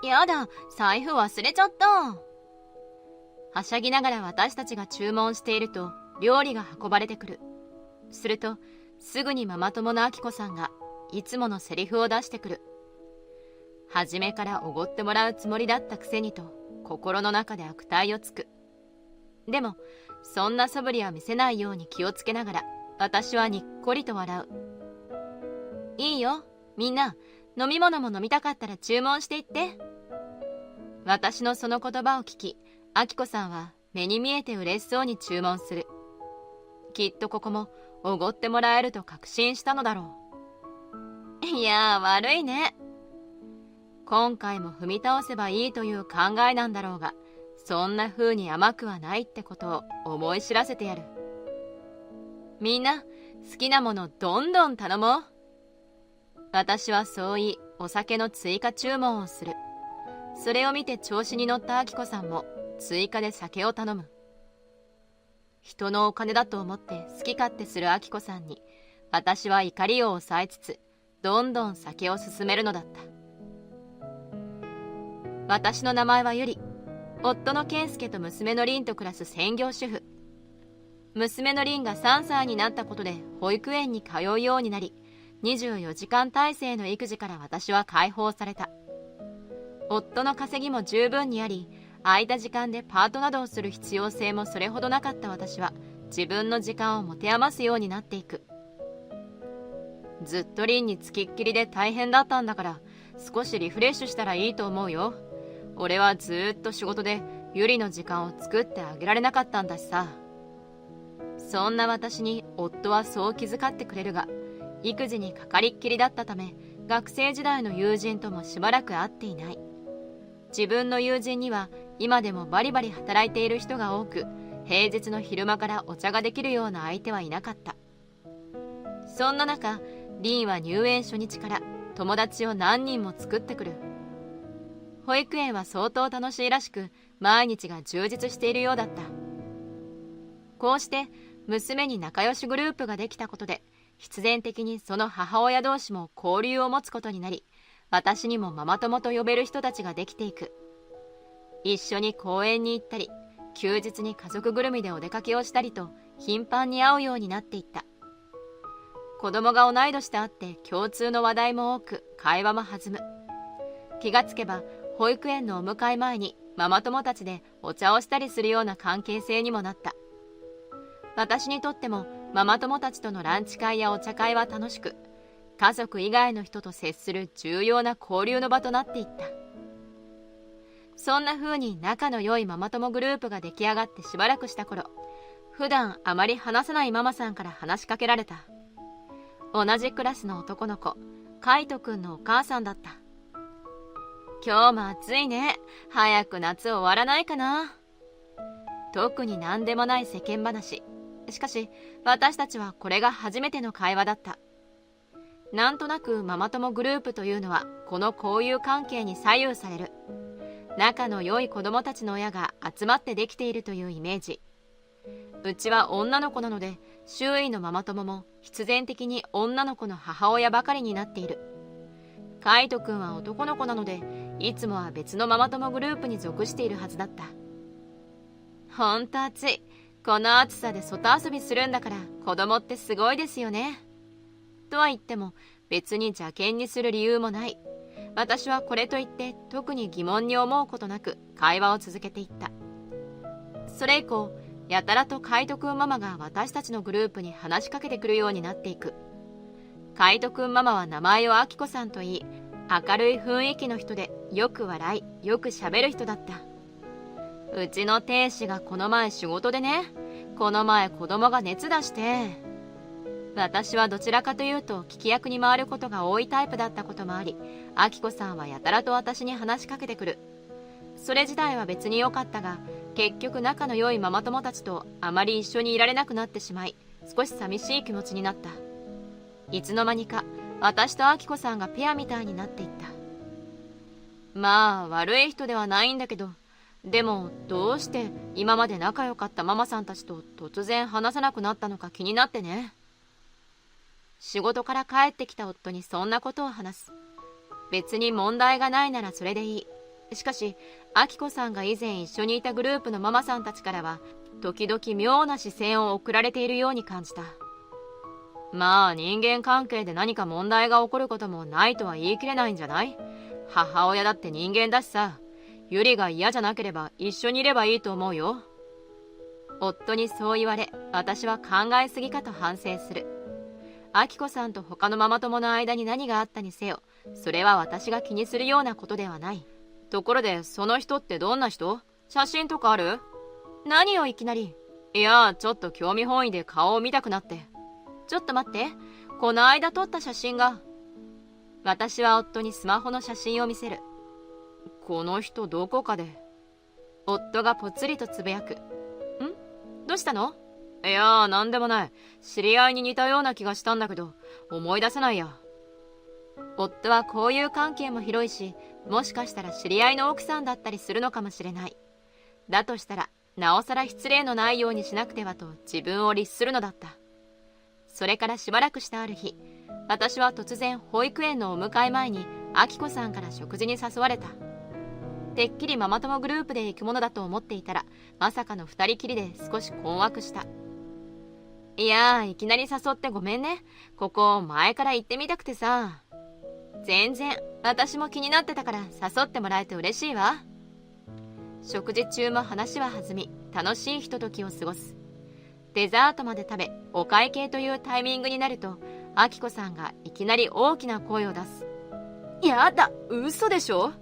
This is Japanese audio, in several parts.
やだ、財布忘れちゃった。はしゃぎながら私たちが注文していると料理が運ばれてくる。するとすぐにママ友のあきこさんがいつものセリフを出してくる。初めからおごってもらうつもりだったくせにと心の中で悪態をつく。でもそんな素振りは見せないように気をつけながら私はにっこりと笑う。いいよ、みんな飲み物も飲みたかったら注文していって。私のその言葉を聞き、あきこさんは目に見えて嬉しそうに注文する。きっとここもおごってもらえると確信したのだろう。いやー、悪いね。今回も踏み倒せばいいという考えなんだろうが、そんな風に甘くはないってことを思い知らせてやる。みんな好きなものどんどん頼もう。私はそう言い、お酒の追加注文をする。それを見て調子に乗ったあきこさんも追加で酒を頼む。人のお金だと思って好き勝手するあきこさんに、私は怒りを抑えつつどんどん酒を進めるのだった。私の名前はゆり。夫の健介と娘のりんと暮らす専業主婦。娘のりんが3歳になったことで保育園に通うようになり、24時間体制の育児から私は解放された。夫の稼ぎも十分にあり、空いた時間でパートなどをする必要性もそれほどなかった私は、自分の時間を持て余すようになっていく。ずっとりんにつきっきりで大変だったんだから、少しリフレッシュしたらいいと思うよ。俺はずっと仕事でゆりの時間を作ってあげられなかったんだしさ。そんな私に夫はそう気遣ってくれるが、育児にかかりっきりだったため、学生時代の友人ともしばらく会っていない。自分の友人には今でもバリバリ働いている人が多く、平日の昼間からお茶ができるような相手はいなかった。そんな中、リンは入園初日から友達を何人も作ってくる。保育園は相当楽しいらしく、毎日が充実しているようだった。こうして娘に仲良しグループができたことで、必然的にその母親同士も交流を持つことになり、私にもママ友と呼べる人たちができていく。一緒に公園に行ったり、休日に家族ぐるみでお出かけをしたりと頻繁に会うようになっていった。子供が同い年とあって共通の話題も多く、会話も弾む。気がつけば保育園のお迎え前にママ友たちでお茶をしたりするような関係性にもなった。私にとってもママ友たちとのランチ会やお茶会は楽しく、家族以外の人と接する重要な交流の場となっていった。そんな風に仲の良いママ友グループが出来上がってしばらくした頃、普段あまり話さないママさんから話しかけられた。同じクラスの男の子、カイトくんのお母さんだった。今日も暑いね。早く夏終わらないかな。特に何でもない世間話。しかし私たちはこれが初めての会話だった。なんとなくママ友グループというのはこの交友関係に左右される。仲の良い子供たちの親が集まってできているというイメージ。うちは女の子なので、周囲のママ友も必然的に女の子の母親ばかりになっている。カイトくんは男の子なので、いつもは別のママ友グループに属しているはずだった。ほんと暑い。この暑さで外遊びするんだから子供ってすごいですよね。とは言っても別に邪険にする理由もない。私はこれといって特に疑問に思うことなく会話を続けていった。それ以降、やたらとカイトくんママが私たちのグループに話しかけてくるようになっていく。カイトくんママは名前をアキコさんといい、明るい雰囲気の人でよく笑い、よく喋る人だった。うちの亭主がこの前仕事でね、この前子供が熱出して、私はどちらかというと聞き役に回ることが多いタイプだったこともあり、アキコさんはやたらと私に話しかけてくる。それ自体は別に良かったが、結局仲の良いママ友たちとあまり一緒にいられなくなってしまい、少し寂しい気持ちになった。いつの間にか私とアキコさんがペアみたいになっていった。まあ悪い人ではないんだけど、でもどうして今まで仲良かったママさんたちと突然話さなくなったのか気になってね。仕事から帰ってきた夫にそんなことを話す。別に問題がないならそれでいい。しかし、明子さんが以前一緒にいたグループのママさんたちからは、時々妙な視線を送られているように感じた。まあ人間関係で何か問題が起こることもないとは言い切れないんじゃない？母親だって人間だしさ、ゆりが嫌じゃなければ一緒にいればいいと思うよ。夫にそう言われ、私は考えすぎかと反省する。明子さんと他のママ友の間に何があったにせよ、それは私が気にするようなことではない。ところで、その人ってどんな人？写真とかある？何をいきなり。いや、ちょっと興味本位で顔を見たくなって。ちょっと待って、この間撮った写真が。私は夫にスマホの写真を見せる。この人どこかで。夫がぽつりとつぶやく。どうしたの？いや、なんでもない。知り合いに似たような気がしたんだけど、思い出せないや。夫は交友関係も広いし、もしかしたら知り合いの奥さんだったりするのかもしれない。だとしたら、なおさら失礼のないようにしなくてはと自分を律するのだった。それからしばらくしたある日、私は突然保育園のお迎え前に明子さんから食事に誘われた。てっきりママ友グループで行くものだと思っていたら、まさかの二人きりで少し困惑した。いやー、いきなり誘ってごめんね。ここ前から行ってみたくてさ。全然、私も気になってたから誘ってもらえて嬉しいわ。食事中も話は弾み、楽しいひとときを過ごす。デザートまで食べ、お会計というタイミングになると、明子さんがいきなり大きな声を出す。やだ、嘘でしょ？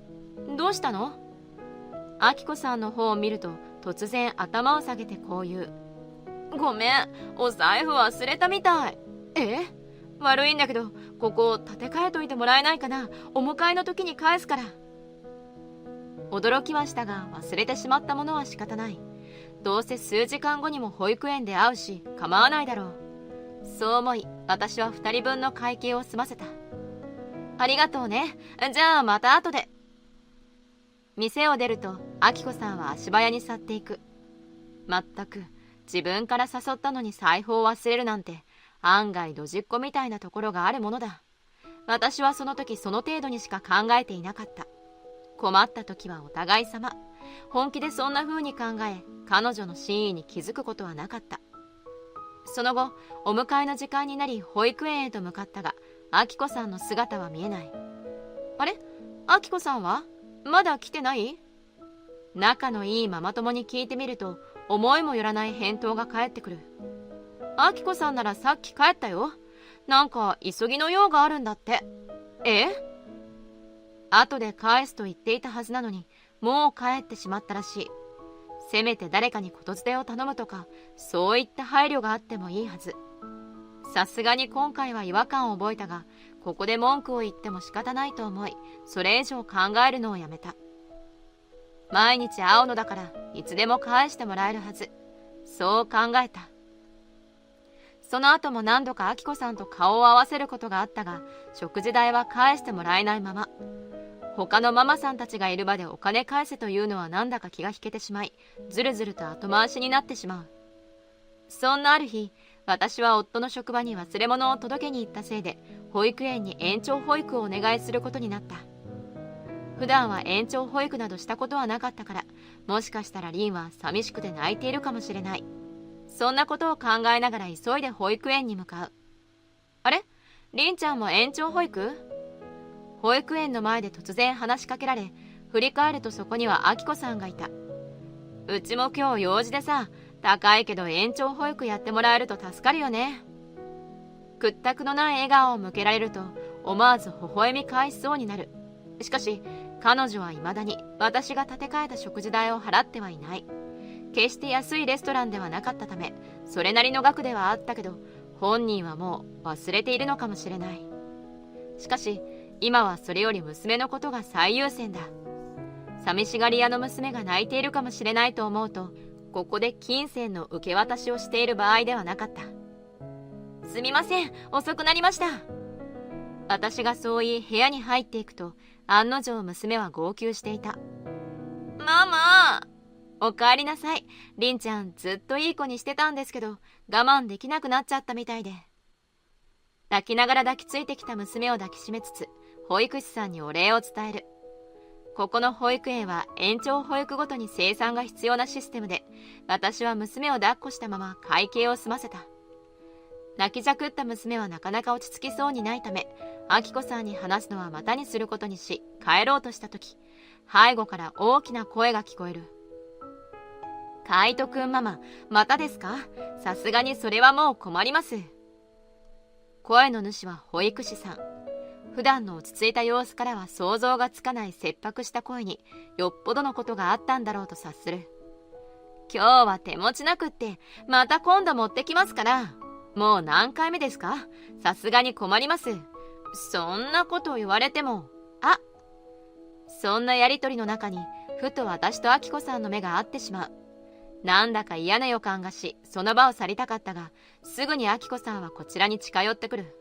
どうしたの？明子さんの方を見ると、突然頭を下げてこう言う。ごめん、お財布忘れたみたい。悪いんだけど、ここ立て替えといてもらえないかな。お迎えの時に返すから。驚きはしたが、忘れてしまったものは仕方ない。どうせ数時間後にも保育園で会うし、構わないだろう。そう思い、私は2人分の会計を済ませた。ありがとうね。じゃあまた後で。店を出ると、明子さんは足早に去っていく。まったく、自分から誘ったのに財布を忘れるなんて、案外ドジっ子みたいなところがあるものだ。私はその時その程度にしか考えていなかった。困った時はお互い様。本気でそんな風に考え、彼女の真意に気づくことはなかった。その後、お迎えの時間になり保育園へと向かったが、明子さんの姿は見えない。あれ？明子さんは？まだ来てない？仲のいいママ友に聞いてみると、思いもよらない返答が返ってくる。明子さんならさっき帰ったよ。なんか急ぎの用があるんだって。後で返すと言っていたはずなのに、もう帰ってしまったらしい。せめて誰かに言伝を頼むとか、そういった配慮があってもいいはず。さすがに今回は違和感を覚えたが、ここで文句を言っても仕方ないと思い、それ以上考えるのをやめた。毎日会うのだから、いつでも返してもらえるはず。そう考えた。その後も何度か明子さんと顔を合わせることがあったが、食事代は返してもらえないまま。他のママさんたちがいる場でお金返せというのはなんだか気が引けてしまい、ずるずると後回しになってしまう。そんなある日、私は夫の職場に忘れ物を届けに行ったせいで、保育園に延長保育をお願いすることになった。普段は延長保育などしたことはなかったから、もしかしたらリンは寂しくて泣いているかもしれない。そんなことを考えながら急いで保育園に向かう。あれ？リンちゃんも延長保育？保育園の前で突然話しかけられ、振り返るとそこには明子さんがいた。うちも今日用事でさ、高いけど延長保育やってもらえると助かるよね。屈託のない笑顔を向けられると、思わず微笑み返しそうになる。しかし、彼女は未だに私が立て替えた食事代を払ってはいない。決して安いレストランではなかったため、それなりの額ではあったけど、本人はもう忘れているのかもしれない。しかし、今はそれより娘のことが最優先だ。寂しがり屋の娘が泣いているかもしれないと思うと、ここで金銭の受け渡しをしている場合ではなかった。すみません、遅くなりました。私がそう言い部屋に入っていくと、案の定娘は号泣していた。ママ！おかえりなさい。りんちゃんずっといい子にしてたんですけど、我慢できなくなっちゃったみたいで。泣きながら抱きついてきた娘を抱きしめつつ、保育士さんにお礼を伝える。ここの保育園は延長保育ごとに生産が必要なシステムで、私は娘を抱っこしたまま会計を済ませた。泣きじゃくった娘はなかなか落ち着きそうにないため、明子さんに話すのはまたにすることにし、帰ろうとしたとき、背後から大きな声が聞こえる。海斗くんママ、またですか？さすがにそれはもう困ります。声の主は保育士さん。普段の落ち着いた様子からは想像がつかない切迫した声に、よっぽどのことがあったんだろうと察する。今日は手持ちなくって、また今度持ってきますから。もう何回目ですか？さすがに困ります。そんなことを言われても。そんなやりとりの中に、ふと私と明子さんの目が合ってしまう。なんだか嫌な予感がし、その場を去りたかったが、すぐに明子さんはこちらに近寄ってくる。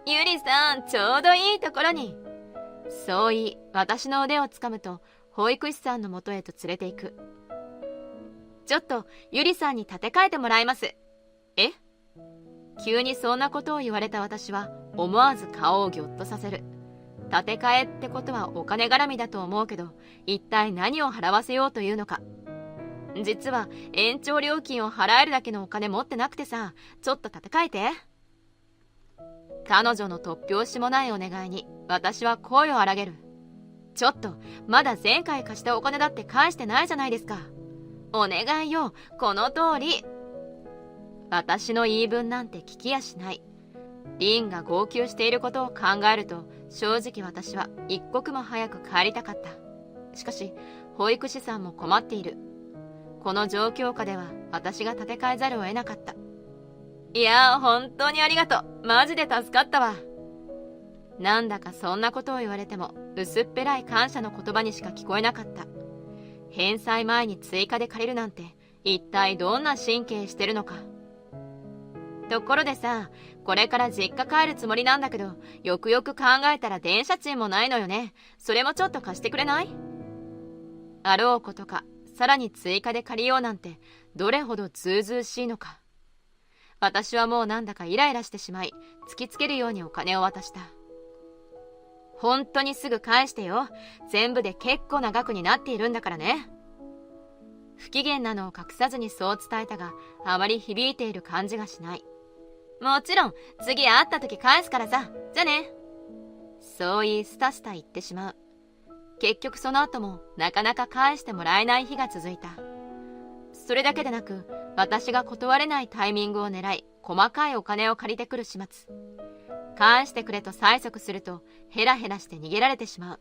ゆりさん、ちょうどいいところに。そう言い、私の腕をつかむと、保育士さんのもとへと連れて行く。ちょっと、ゆりさんに立て替えてもらいます。え？急にそんなことを言われた私は、思わず顔をぎょっとさせる。立て替えってことはお金絡みだと思うけど、一体何を払わせようというのか。実は延長料金を払えるだけのお金持ってなくてさ、ちょっと立て替えて。彼女の突拍子もないお願いに私は声を荒げる。ちょっと、まだ前回貸したお金だって返してないじゃないですか。お願いよ、この通り。私の言い分なんて聞きやしない。リンが号泣していることを考えると、正直私は一刻も早く帰りたかった。しかし、保育士さんも困っている。この状況下では私が立て替えざるを得なかった。いやー、本当にありがとう。マジで助かったわ。なんだかそんなことを言われても薄っぺらい感謝の言葉にしか聞こえなかった。返済前に追加で借りるなんて一体どんな神経してるのか。ところでさ、これから実家帰るつもりなんだけど、よくよく考えたら電車賃もないのよね。それもちょっと貸してくれない？あろうことか、さらに追加で借りようなんてどれほどずうずうしいのか。私はもうなんだかイライラしてしまい、突きつけるようにお金を渡した。本当にすぐ返してよ。全部で結構な額になっているんだからね。不機嫌なのを隠さずにそう伝えたが、あまり響いている感じがしない。もちろん、次会った時返すからさ。じゃね。そう言いスタスタ言ってしまう。結局その後もなかなか返してもらえない日が続いた。それだけでなく、私が断れないタイミングを狙い、細かいお金を借りてくる始末。返してくれと催促すると、ヘラヘラして逃げられてしまう。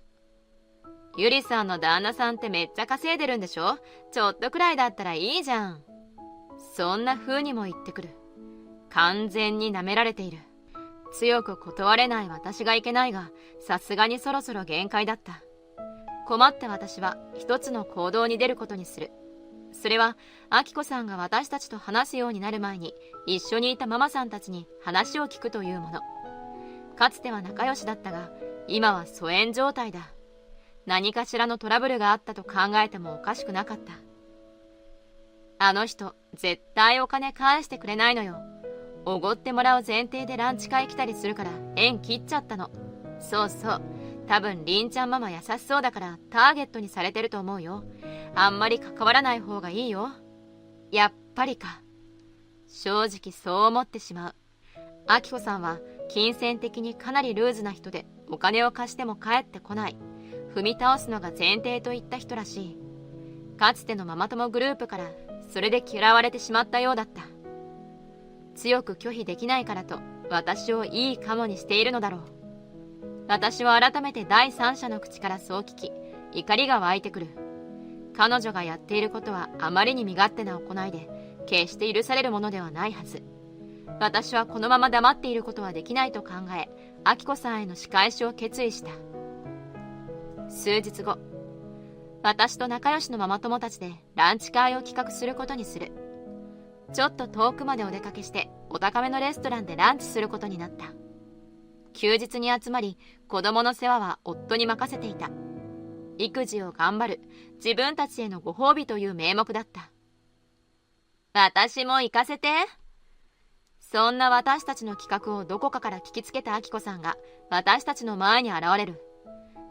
ゆりさんの旦那さんってめっちゃ稼いでるんでしょ？ちょっとくらいだったらいいじゃん。そんな風にも言ってくる。完全に舐められている。強く断れない私がいけないが、さすがにそろそろ限界だった。困った私は一つの行動に出ることにする。それは、明子さんが私たちと話すようになる前に、一緒にいたママさんたちに話を聞くというもの。かつては仲良しだったが、今は疎遠状態だ。何かしらのトラブルがあったと考えてもおかしくなかった。あの人、絶対お金返してくれないのよ。おごってもらう前提でランチ会来たりするから縁切っちゃったの。そうそう。多分りんちゃんママ優しそうだからターゲットにされてると思うよ。あんまり関わらない方がいいよ。やっぱりか。正直そう思ってしまう。明子さんは金銭的にかなりルーズな人で、お金を貸しても返ってこない。踏み倒すのが前提といった人らしい。かつてのママ友グループからそれで嫌われてしまったようだった。強く拒否できないからと私をいいカモにしているのだろう。私は改めて第三者の口からそう聞き、怒りが湧いてくる。彼女がやっていることはあまりに身勝手な行いで、決して許されるものではないはず。私はこのまま黙っていることはできないと考え、明子さんへの仕返しを決意した。数日後、私と仲良しのママ友たちでランチ会を企画することにする。ちょっと遠くまでお出かけしてお高めのレストランでランチすることになった。休日に集まり、子供の世話は夫に任せていた。育児を頑張る、自分たちへのご褒美という名目だった。私も行かせて。そんな私たちの企画をどこかから聞きつけた明子さんが私たちの前に現れる。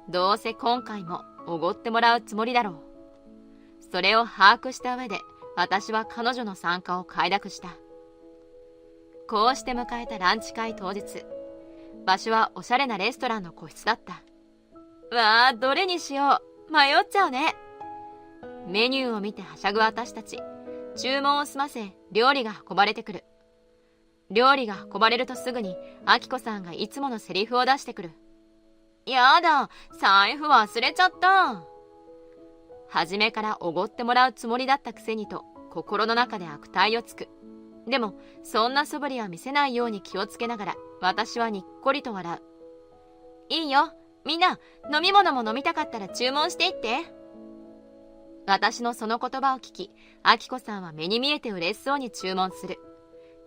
どうせ今回もおごってもらうつもりだろう。それを把握した上で私は彼女の参加を快諾した。こうして迎えたランチ会当日、場所はおしゃれなレストランの個室だった。わあ、どれにしよう、迷っちゃうね。メニューを見てはしゃぐ私たち。注文を済ませ、料理が運ばれてくる。料理が運ばれるとすぐにあきこさんがいつものセリフを出してくる。やだ、財布忘れちゃった。初めからおごってもらうつもりだったくせにと心の中で悪態をつく。でもそんな素振りは見せないように気をつけながら私はにっこりと笑う。いいよ、みんな飲み物も飲みたかったら注文していって。私のその言葉を聞き、あきこさんは目に見えて嬉しそうに注文する。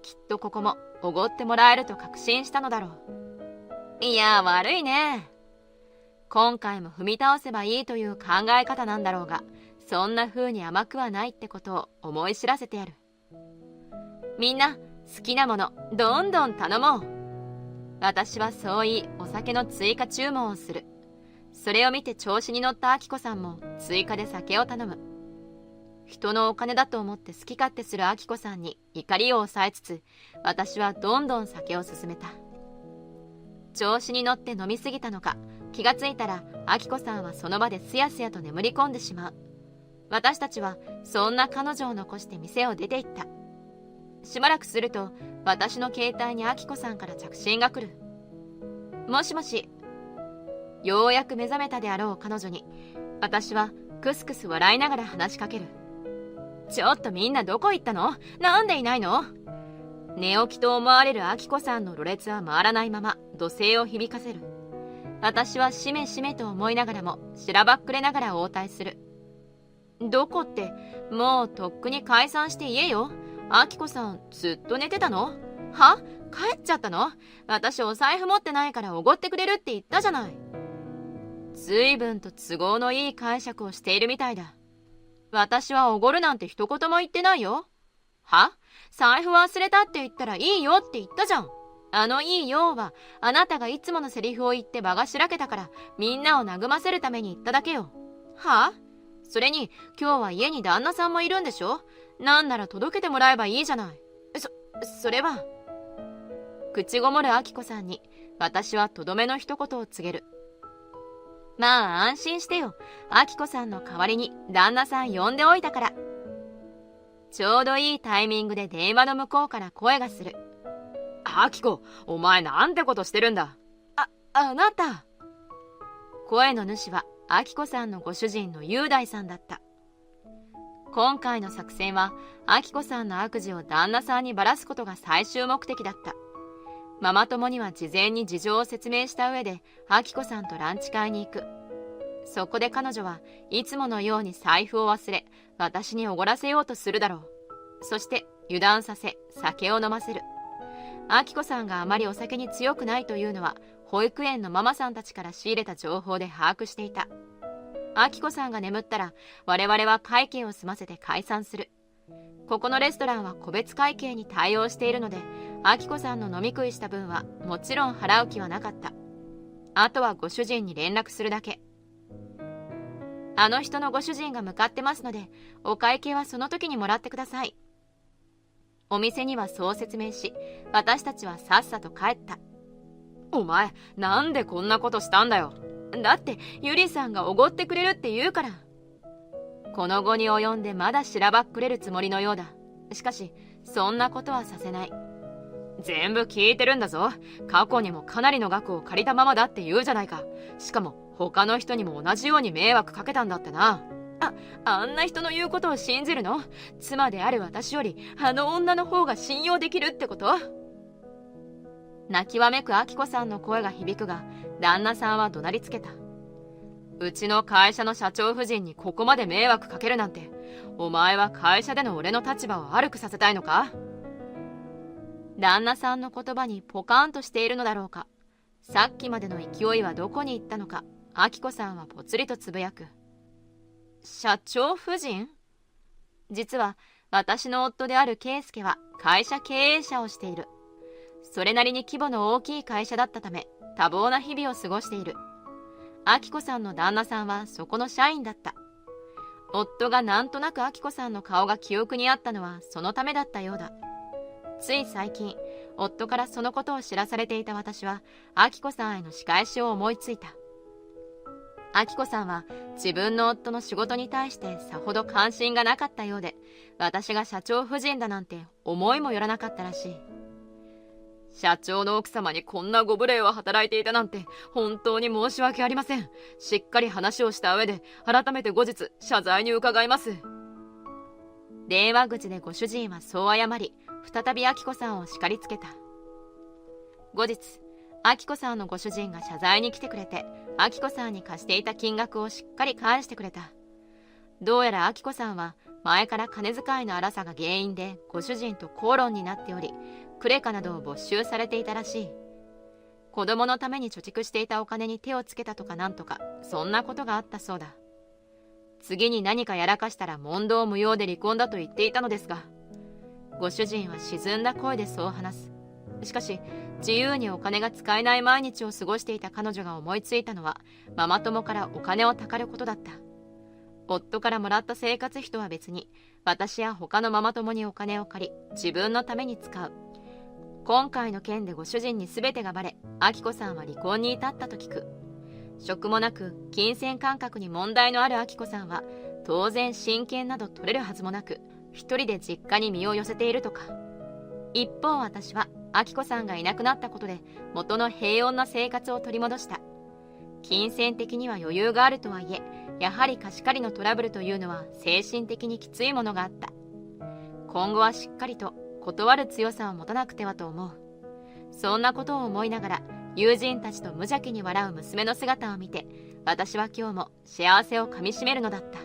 きっとここもおごってもらえると確信したのだろう。いや、悪いね。今回も踏み倒せばいいという考え方なんだろうが、そんな風に甘くはないってことを思い知らせてやる。みんな好きなものどんどん頼もう。私はそう言い、お酒の追加注文をする。それを見て調子に乗ったあきこさんも追加で酒を頼む。人のお金だと思って好き勝手するあきこさんに怒りを抑えつつ、私はどんどん酒を進めた。調子に乗って飲みすぎたのか、気がついたらあきこさんはその場ですやすやと眠り込んでしまう。私たちはそんな彼女を残して店を出て行った。しばらくすると私の携帯にあきこさんから着信が来る。もしもし。ようやく目覚めたであろう彼女に私はクスクス笑いながら話しかける。ちょっとみんなどこ行ったの？なんでいないの？寝起きと思われるあきこさんのろれつは回らないまま怒声を響かせる。私はしめしめと思いながらもしらばっくれながら応対する。どこって、もうとっくに解散して言えよ。あきこさんずっと寝てたの？は？帰っちゃったの？私お財布持ってないからおごってくれるって言ったじゃない。随分と都合のいい解釈をしているみたいだ。私はおごるなんて一言も言ってないよ。は？財布忘れたって言ったらいいよって言ったじゃん。あのいいよはあなたがいつものセリフを言って場がしらけたからみんなを和ませるために言っただけよ。は？それに今日は家に旦那さんもいるんでしょ？なんなら届けてもらえばいいじゃない。それは。口ごもるあきこさんに私はとどめの一言を告げる。まあ安心してよ。あきこさんの代わりに旦那さん呼んでおいたから。ちょうどいいタイミングで電話の向こうから声がする。あきこ、お前なんてことしてるんだ。あなた。声の主はあきこさんのご主人の雄大さんだった。今回の作戦はあきこさんの悪事を旦那さんにばらすことが最終目的だった。ママ友には事前に事情を説明した上であきこさんとランチ会に行く。そこで彼女はいつものように財布を忘れ私におごらせようとするだろう。そして油断させ酒を飲ませる。あきこさんがあまりお酒に強くないというのは保育園のママさんたちから仕入れた情報で把握していた。あきこさんが眠ったら我々は会計を済ませて解散する。ここのレストランは個別会計に対応しているのであきこさんの飲み食いした分はもちろん払う気はなかった。あとはご主人に連絡するだけ。あの人のご主人が向かってますのでお会計はその時にもらってください。お店にはそう説明し私たちはさっさと帰った。お前なんでこんなことしたんだよ。だってゆりさんがおごってくれるって言うから。この後に及んでまだしらばっくれるつもりのようだ。しかしそんなことはさせない。全部聞いてるんだぞ。過去にもかなりの額を借りたままだって言うじゃないか。しかも他の人にも同じように迷惑かけたんだってな。あんな人の言うことを信じるの？妻である私よりあの女の方が信用できるってこと？泣きわめくあきこさんの声が響くが旦那さんは怒鳴りつけた。うちの会社の社長夫人にここまで迷惑かけるなんて、お前は会社での俺の立場を悪くさせたいのか？旦那さんの言葉にポカーンとしているのだろうか。さっきまでの勢いはどこに行ったのか。あきこさんはぽつりとつぶやく。社長夫人？実は私の夫である圭介は会社経営者をしている。それなりに規模の大きい会社だったため多忙な日々を過ごしている。明子さんの旦那さんはそこの社員だった。夫がなんとなく明子さんの顔が記憶にあったのはそのためだったようだ。つい最近、夫からそのことを知らされていた私は、明子さんへの仕返しを思いついた。明子さんは自分の夫の仕事に対してさほど関心がなかったようで、私が社長夫人だなんて思いもよらなかったらしい。社長の奥様にこんなご無礼を働いていたなんて本当に申し訳ありません。しっかり話をした上で改めて後日謝罪に伺います。電話口でご主人はそう謝り、再び明子さんを叱りつけた。後日、明子さんのご主人が謝罪に来てくれて、明子さんに貸していた金額をしっかり返してくれた。どうやら明子さんは前から金遣いの荒さが原因でご主人と口論になっており、クレカなどを没収されていたらしい。子供のために貯蓄していたお金に手をつけたとかなんとか、そんなことがあったそうだ。次に何かやらかしたら問答無用で離婚だと言っていたのですが、ご主人は沈んだ声でそう話す。しかし、自由にお金が使えない毎日を過ごしていた彼女が思いついたのは、ママ友からお金をたかることだった。夫からもらった生活費とは別に、私や他のママ友にお金を借り、自分のために使う。今回の件でご主人に全てがバレ、明子さんは離婚に至ったと聞く。職もなく、金銭感覚に問題のある明子さんは、当然親権など取れるはずもなく、一人で実家に身を寄せているとか。一方私は、明子さんがいなくなったことで、元の平穏な生活を取り戻した。金銭的には余裕があるとはいえ、やはり貸し借りのトラブルというのは精神的にきついものがあった。今後はしっかりと断る強さを持たなくてはと思う。そんなことを思いながら、友人たちと無邪気に笑う娘の姿を見て、私は今日も幸せをかみしめるのだった。